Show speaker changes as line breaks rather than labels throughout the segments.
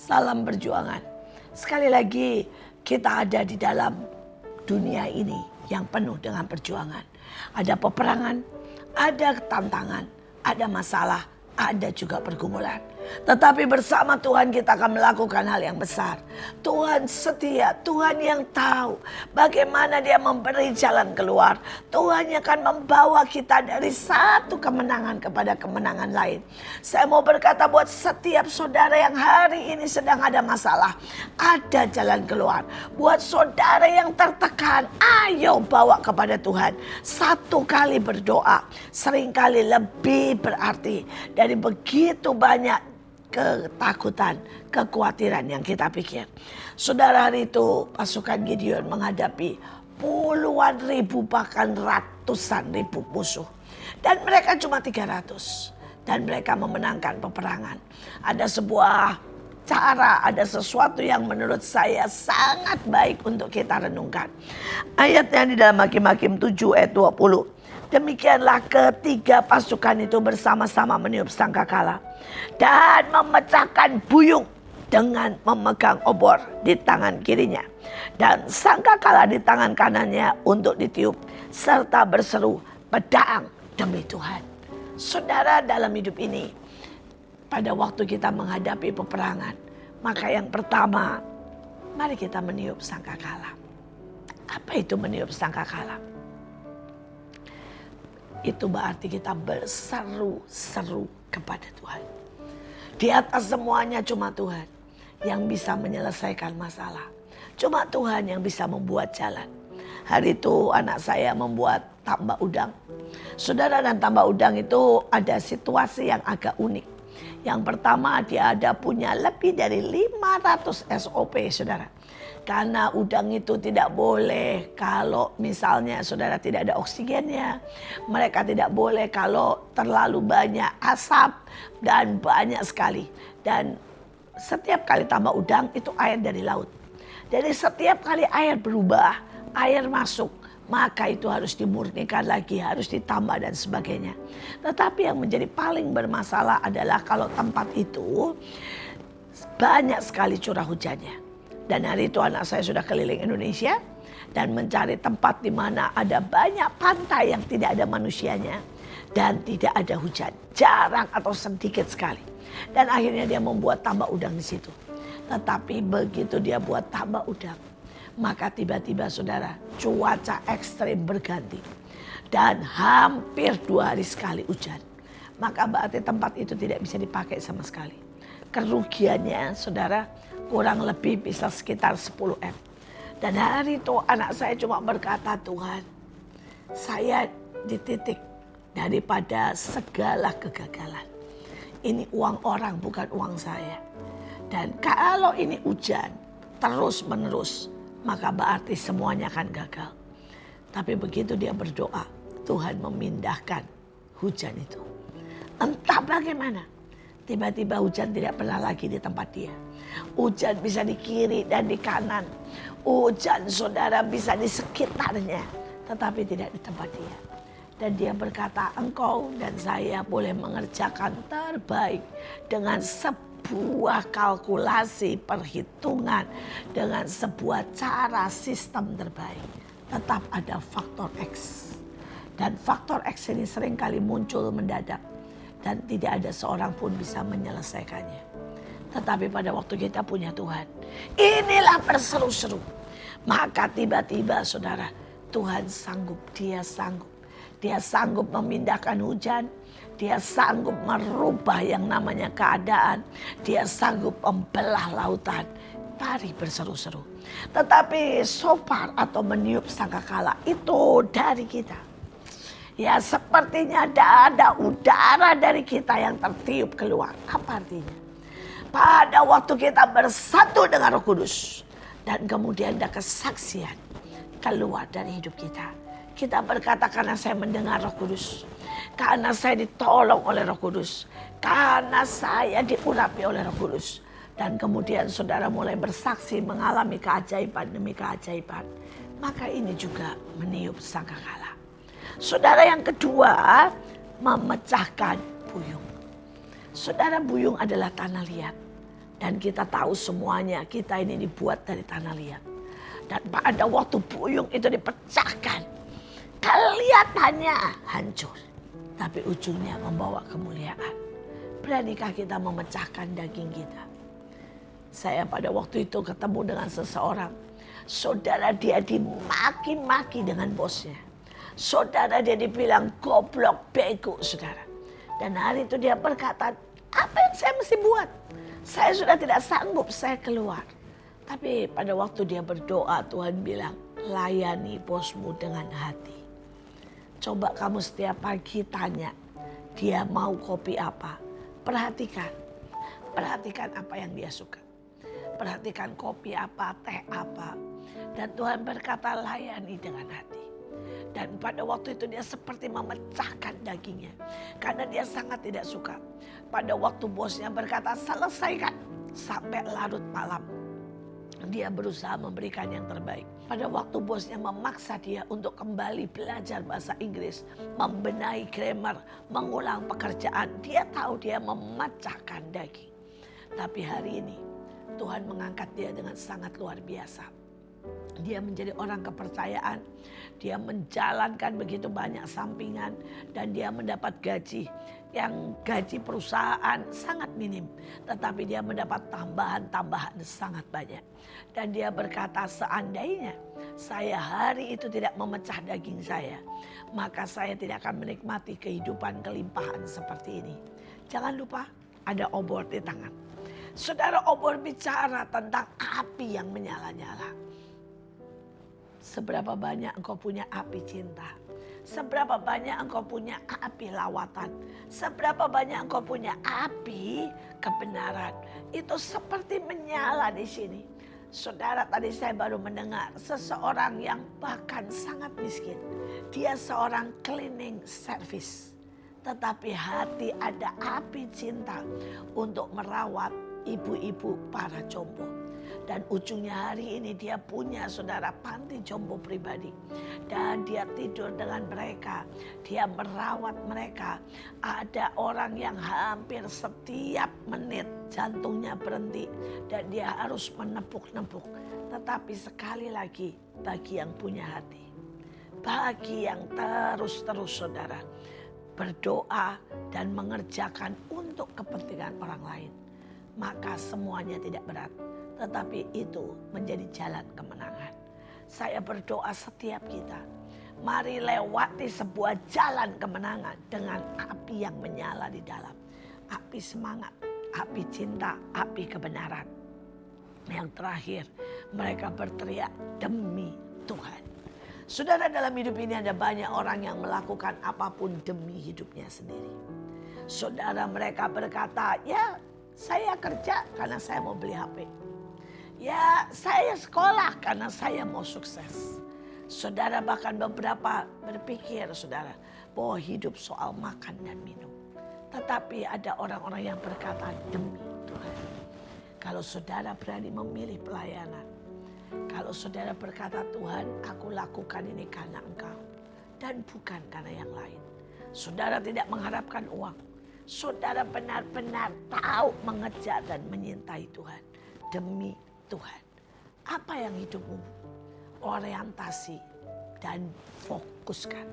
Salam perjuangan. Sekali lagi kita ada di dalam dunia ini yang penuh dengan perjuangan. Ada peperangan, ada tantangan, ada masalah, ada juga pergumulan. Tetapi bersama Tuhan kita akan melakukan hal yang besar. Tuhan setia, Tuhan yang tahu bagaimana Dia memberi jalan keluar. Tuhan yang akan membawa kita dari satu kemenangan kepada kemenangan lain. Saya mau berkata buat setiap saudara yang hari ini sedang ada masalah, ada jalan keluar. Buat saudara yang tertekan, ayo bawa kepada Tuhan. Satu kali berdoa seringkali lebih berarti dari begitu banyak ketakutan, kekhawatiran yang kita pikir. Saudara, hari itu pasukan Gideon menghadapi puluhan ribu bahkan ratusan ribu musuh. Dan mereka cuma 300. Dan mereka memenangkan peperangan. Ada sebuah cara, ada sesuatu yang menurut saya sangat baik untuk kita renungkan. Ayatnya di dalam Hakim-Hakim 7 ayat 20. Demikianlah ketiga pasukan itu bersama-sama meniup sangkakala dan memecahkan buyung dengan memegang obor di tangan kirinya dan sangkakala di tangan kanannya untuk ditiup serta berseru pedang demi Tuhan. Saudara, dalam hidup ini pada waktu kita menghadapi peperangan, maka yang pertama mari kita meniup sangkakala. Apa itu meniup sangkakala? Itu berarti kita berseru-seru kepada Tuhan. Di atas semuanya cuma Tuhan yang bisa menyelesaikan masalah. Cuma Tuhan yang bisa membuat jalan. Hari itu anak saya membuat tambak udang. Saudara, dan tambak udang itu ada situasi yang agak unik. Yang pertama, dia ada punya lebih dari 500 SOP, saudara. Karena udang itu tidak boleh kalau misalnya saudara tidak ada oksigennya. Mereka tidak boleh kalau terlalu banyak asap dan banyak sekali. Dan setiap kali tambak udang itu air dari laut. Jadi setiap kali air berubah, air masuk, maka itu harus dimurnikan lagi, harus ditambah dan sebagainya. Tetapi yang menjadi paling bermasalah adalah kalau tempat itu banyak sekali curah hujannya. Dan hari itu anak saya sudah keliling Indonesia dan mencari tempat di mana ada banyak pantai yang tidak ada manusianya dan tidak ada hujan, jarang atau sedikit sekali. Dan akhirnya dia membuat tambak udang di situ. Tetapi begitu dia buat tambak udang, maka tiba-tiba saudara, cuaca ekstrim berganti dan hampir 2 hari sekali hujan. Maka berarti tempat itu tidak bisa dipakai sama sekali. Kerugiannya saudara kurang lebih bisa sekitar 10M. Dan hari itu anak saya cuma berkata, Tuhan, saya di titik daripada segala kegagalan. Ini uang orang bukan uang saya. Dan kalau ini hujan terus menerus, maka berarti semuanya akan gagal. Tapi begitu dia berdoa, Tuhan memindahkan hujan itu. Entah bagaimana, tiba-tiba hujan tidak pernah lagi di tempat dia. Hujan bisa di kiri dan di kanan. Hujan saudara bisa di sekitarnya. Tetapi tidak di tempat dia. Dan dia berkata, engkau dan saya boleh mengerjakan terbaik dengan sebuah kalkulasi perhitungan. Dengan sebuah cara sistem terbaik. Tetap ada faktor X. Dan faktor X ini seringkali muncul mendadak. Dan tidak ada seorang pun bisa menyelesaikannya. Tetapi pada waktu kita punya Tuhan, inilah berseru-seru. Maka tiba-tiba saudara, Tuhan sanggup, Dia sanggup. Dia sanggup memindahkan hujan. Dia sanggup merubah yang namanya keadaan. Dia sanggup membelah lautan. Mari berseru-seru. Tetapi sopar atau meniup sangkakala itu dari kita. Ya sepertinya ada udara dari kita yang tertiup keluar. Apa artinya? Pada waktu kita bersatu dengan Roh Kudus. Dan kemudian ada kesaksian keluar dari hidup kita. Kita berkata, karena saya mendengar Roh Kudus. Karena saya ditolong oleh Roh Kudus. Karena saya diurapi oleh Roh Kudus. Dan kemudian saudara mulai bersaksi mengalami keajaiban demi keajaiban. Maka ini juga meniup sangkakala. Saudara, yang kedua, memecahkan buyung. Saudara, buyung adalah tanah liat. Dan kita tahu semuanya, kita ini dibuat dari tanah liat. Dan pada waktu puyung itu dipecahkan, kelihatannya hancur, tapi ujungnya membawa kemuliaan. Beranikah kita memecahkan daging kita? Saya pada waktu itu ketemu dengan seseorang. Saudara, dia dimaki-maki dengan bosnya. Saudara, dia dibilang goblok, bego, saudara. Dan hari itu dia berkata, apa yang saya mesti buat? Saya sudah tidak sanggup, saya keluar. Tapi pada waktu dia berdoa, Tuhan bilang, layani bosmu dengan hati. Coba kamu setiap pagi tanya, dia mau kopi apa? Perhatikan. Perhatikan apa yang dia suka. Perhatikan kopi apa, teh apa. Dan Tuhan berkata, layani dengan hati. Dan pada waktu itu dia seperti memecahkan dagingnya. Karena dia sangat tidak suka. Pada waktu bosnya berkata, selesaikan sampai larut malam. Dia berusaha memberikan yang terbaik. Pada waktu bosnya memaksa dia untuk kembali belajar bahasa Inggris, membenahi grammar, mengulang pekerjaan, dia tahu dia memecahkan daging. Tapi hari ini Tuhan mengangkat dia dengan sangat luar biasa. Dia menjadi orang kepercayaan, dia menjalankan begitu banyak sampingan, dan dia mendapat gaji yang gaji perusahaan sangat minim. Tetapi dia mendapat tambahan-tambahan sangat banyak. Dan dia berkata, seandainya saya hari itu tidak memecah daging saya, maka saya tidak akan menikmati kehidupan kelimpahan seperti ini. Jangan lupa ada obor di tangan. Saudara, obor bicara tentang api yang menyala-nyala. Seberapa banyak engkau punya api cinta? Seberapa banyak engkau punya api lawatan? Seberapa banyak engkau punya api kebenaran? Itu seperti menyala di sini. Saudara, tadi saya baru mendengar seseorang yang bahkan sangat miskin. Dia seorang cleaning service. Tetapi hati ada api cinta untuk merawat ibu-ibu para jompo. Dan ujungnya hari ini dia punya, saudara, panti jompo pribadi. Dan dia tidur dengan mereka. Dia merawat mereka. Ada orang yang hampir setiap menit jantungnya berhenti. Dan dia harus menepuk-nepuk. Tetapi sekali lagi, bagi yang punya hati. Bagi yang terus-terus, saudara, berdoa dan mengerjakan untuk kepentingan orang lain, maka semuanya tidak berat. Tetapi itu menjadi jalan kemenangan. Saya berdoa setiap kita, mari lewati sebuah jalan kemenangan dengan api yang menyala di dalam. Api semangat, api cinta, api kebenaran. Yang terakhir, mereka berteriak demi Tuhan. Saudara, dalam hidup ini ada banyak orang yang melakukan apapun demi hidupnya sendiri. Saudara, mereka berkata, ya saya kerja karena saya mau beli HP. Ya, saya sekolah karena saya mau sukses. Saudara, bahkan beberapa berpikir, saudara, bahwa hidup soal makan dan minum. Tetapi ada orang-orang yang berkata demi Tuhan. Kalau saudara berani memilih pelayanan, kalau saudara berkata, Tuhan, aku lakukan ini karena Engkau dan bukan karena yang lain. Saudara tidak mengharapkan uang. Saudara benar-benar tahu mengejar dan menyintai Tuhan demi Tuhan. Apa yang hidupmu orientasi dan fokuskan?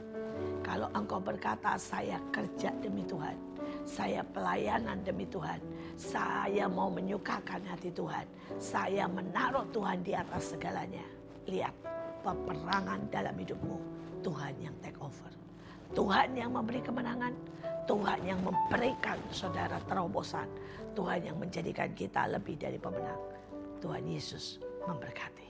Kalau engkau berkata, saya kerja demi Tuhan, saya pelayanan demi Tuhan, saya mau menyukakan hati Tuhan, saya menaruh Tuhan di atas segalanya. Lihat, peperangan dalam hidupmu, Tuhan yang take over. Tuhan yang memberi kemenangan, Tuhan yang memberikan saudara terobosan, Tuhan yang menjadikan kita lebih dari pemenang. Tuhan Yesus memberkati.